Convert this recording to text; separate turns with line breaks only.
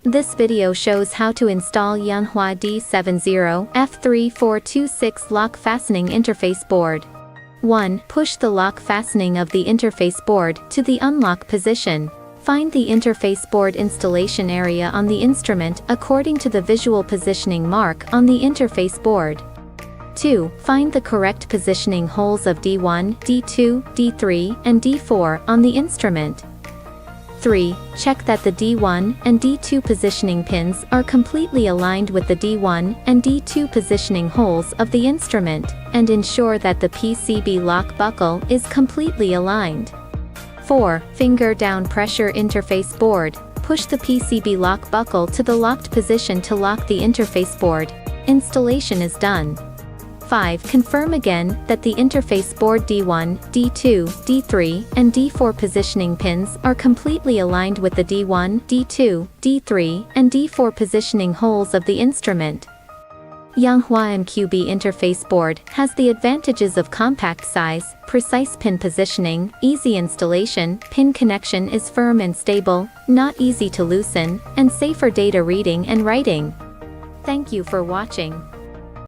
This video shows how to install Yanhua ACDP lock fastening interface board. 1. Push the lock fastening of the interface board to the unlock position. Find the interface board installation area on the instrument according to the visual positioning mark on the interface board. 2. Find the correct positioning holes of D1, D2, D3, and D4 on the instrument. 3. Check that the D1 and D2 positioning pins are completely aligned with the D1 and D2 positioning holes of the instrument, and ensure that the PCB lock buckle is completely aligned. 4. Finger down pressure interface board. Push the PCB lock buckle to the locked position to lock the interface board. Installation is done. 5. Confirm again that the interface board D1, D2, D3, and D4 positioning pins are completely aligned with the D1, D2, D3, and D4 positioning holes of the instrument. Yanhua MQB interface board has the advantages of compact size, precise pin positioning, easy installation, pin connection is firm and stable, not easy to loosen, and safer data reading and writing. Thank you for watching.